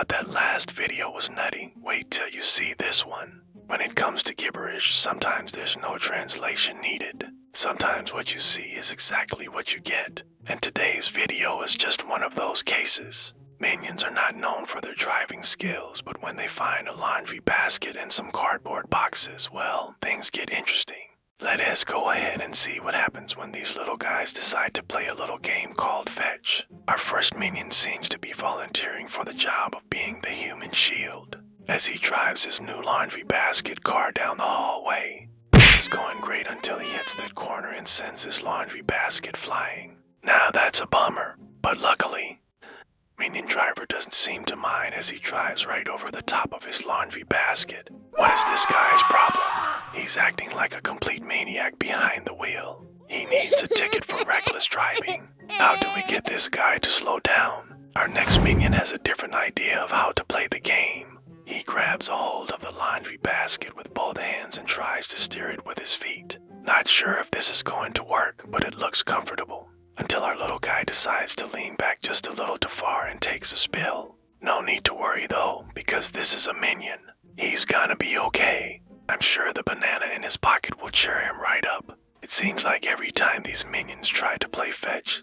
thought that last video was nutty, wait till you see this one. When it comes to gibberish, sometimes there's no translation needed. Sometimes what you see is exactly what you get. And today's video is just one of those cases. Minions are not known for their driving skills, but when they find a laundry basket and some cardboard boxes, well, things get interesting. Let us go ahead and see what happens when these little guys decide to play a little game called Fetch. Our first minion seems to be volunteering for the job of being the human shield, as he drives his new laundry basket car down the hallway. This is going great until he hits that corner and sends his laundry basket flying. Now that's a bummer, but luckily, Minion Driver doesn't seem to mind as he drives right over the top of his laundry basket. What is this guy's problem? He's acting like a complete maniac behind the wheel. He needs a ticket for reckless driving. How do we get this guy to slow down? Our next minion has a different idea of how to play the game. He grabs a hold of the laundry basket with both hands and tries to steer it with his feet. Not sure if this is going to work, but it looks comfortable. Until our little guy decides to lean back just a little too far and takes a spill. No need to worry though, because this is a minion. He's gonna be okay. I'm sure the banana in his pocket will cheer him right up. It seems like every time these minions try to play fetch,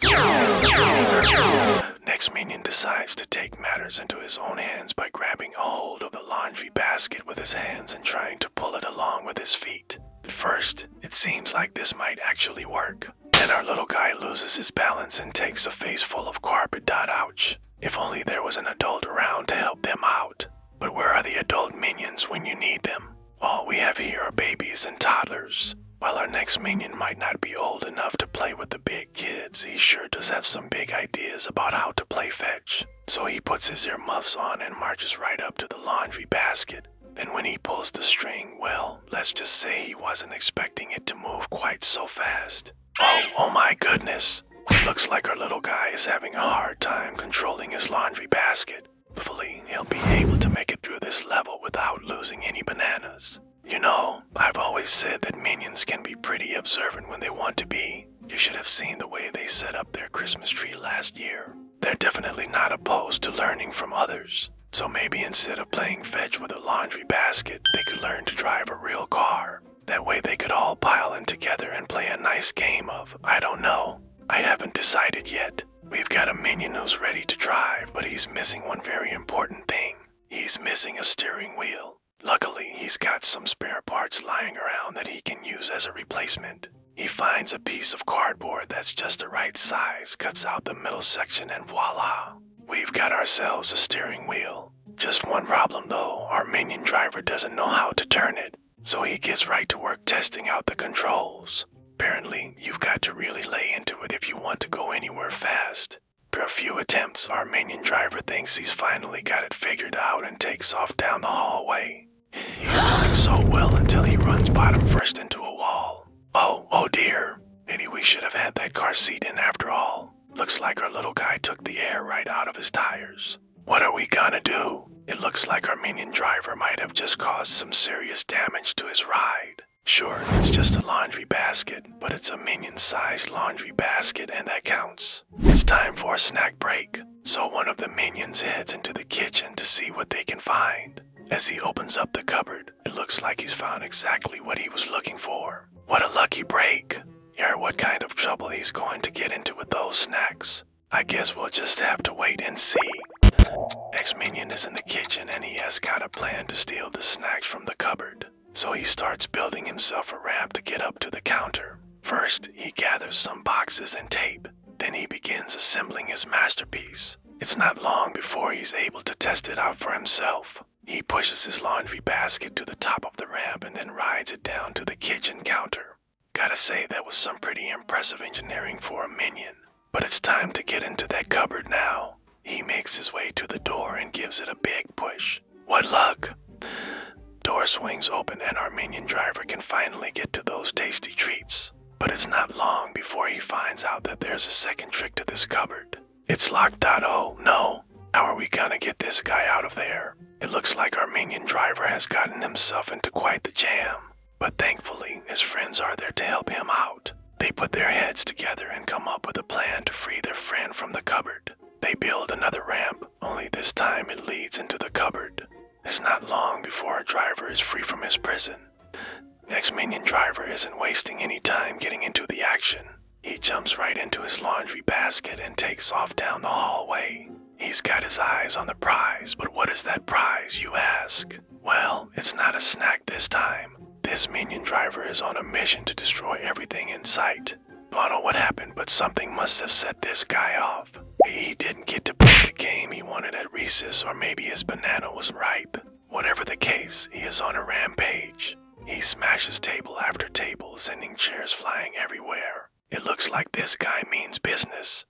next minion decides to take matters into his own hands by grabbing a hold of the laundry basket with his hands and trying to pull it along with his feet. At first, it seems like this might actually work. Then our little guy loses his balance and takes a face full of carpet. Ouch. If only there was an adult around to help them out. But where are the adult minions when you need them? All we have here are babies and toddlers. While our next minion might not be old enough to play with the big kids, he sure does have some big ideas about how to play fetch. So he puts his earmuffs on and marches right up to the laundry basket. Then when he pulls the string, well, let's just say he wasn't expecting it to move quite so fast. Oh my goodness. It looks like our little guy is having a hard time controlling his laundry basket. Hopefully, he'll be able to make it through this level without losing any bananas. You know, I've always said that minions can be pretty observant when they want to be. You should have seen the way they set up their Christmas tree last year. They're definitely not opposed to learning from others. So maybe instead of playing fetch with a laundry basket, they could learn to drive a real car. That way they could all pile in together and play a nice game of, I don't know. I haven't decided yet. We've got a minion who's ready to drive, but he's missing one very important thing. He's missing a steering wheel. Luckily, he's got some spare parts lying around that he can use as a replacement. He finds a piece of cardboard that's just the right size, cuts out the middle section, and voila! We've got ourselves a steering wheel. Just one problem though, our minion driver doesn't know how to turn it. So he gets right to work testing out the controls. Apparently, you've got to really lay into it if you want to go anywhere fast. After a few attempts, our minion driver thinks he's finally got it figured out and takes off down the hallway. He's doing so well until he runs bottom first into a wall. Oh dear. Maybe we should have had that car seat in after all. Looks like our little guy took the air right out of his tires. What are we gonna do? It looks like our minion driver might have just caused some serious damage to his ride. Sure, it's just a laundry basket, but it's a minion-sized laundry basket and that counts. It's time for a snack break, so one of the minions heads into the kitchen to see what they can find. As he opens up the cupboard, it looks like he's found exactly what he was looking for. What a lucky break. Yeah, what kind of trouble he's going to get into with those snacks. I guess we'll just have to wait and see. Ex-minion is in the kitchen and he has got a plan to steal the snacks from the cupboard. So he starts building himself a ramp to get up to the counter. First, he gathers some boxes and tape. Then he begins assembling his masterpiece. It's not long before he's able to test it out for himself. He pushes his laundry basket to the top of the ramp and then rides it down to the kitchen counter. Gotta say that was some pretty impressive engineering for a minion. But it's time to get into that cupboard now. He makes his way to the door and gives it a big push. What luck! Door swings open and our minion driver can finally get to those tasty treats. But it's not long before he finds out that there's a second trick to this cupboard. It's locked. Oh no. How are we gonna get this guy out of there? It looks like our minion driver has gotten himself into quite the jam. But thankfully, his friends are there to help him out. They put their heads together and come up with a plan to free their friend from the cupboard. They build another ramp, only this time it leads into driver is free from his prison. Next minion driver isn't wasting any time getting into the action. He jumps right into his laundry basket and takes off down the hallway. He's got his eyes on the prize, but what is that prize, you ask? Well, it's not a snack this time. This minion driver is on a mission to destroy everything in sight. I don't know what happened, but something must have set this guy off. He didn't get to play the game he wanted at recess, or maybe his banana was ripe. Whatever the case, he is on a rampage. He smashes table after table, sending chairs flying everywhere. It looks like this guy means business.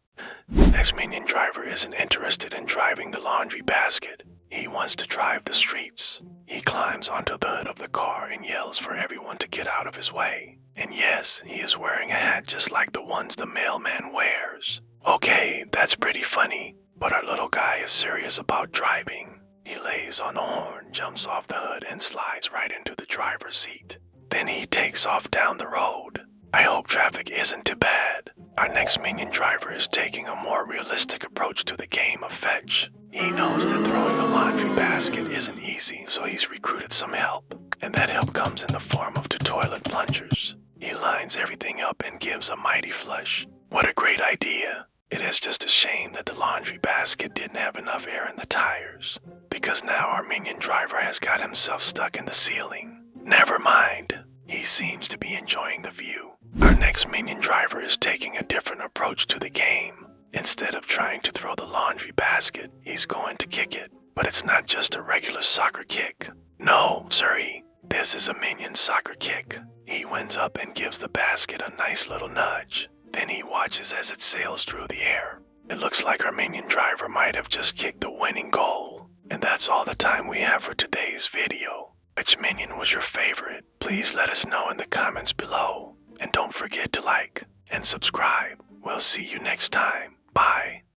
Next minion driver isn't interested in driving the laundry basket. He wants to drive the streets. He climbs onto the hood of the car and yells for everyone to get out of his way. And yes, he is wearing a hat just like the ones the mailman wears. Okay, that's pretty funny, but our little guy is serious about driving. He lays on the horn, jumps off the hood, and slides right into the driver's seat. Then he takes off down the road. I hope traffic isn't too bad. Our next minion driver is taking a more realistic approach to the game of fetch. He knows that throwing a laundry basket isn't easy, so he's recruited some help. And that help comes in the form of 2 toilet plungers. He lines everything up and gives a mighty flush. What a great idea. It is just a shame that the laundry basket didn't have enough air in the tires, because now our minion driver has got himself stuck in the ceiling. Never mind. He seems to be enjoying the view. Our next minion driver is taking a different approach to the game. Instead of trying to throw the laundry basket, he's going to kick it. But it's not just a regular soccer kick. No, sirree. This is a minion soccer kick. He winds up and gives the basket a nice little nudge. Then he watches as it sails through the air. It looks like our minion driver might have just kicked the winning goal. And that's all the time we have for today's video. Which minion was your favorite? Please let us know in the comments below. And don't forget to like and subscribe. We'll see you next time. Bye.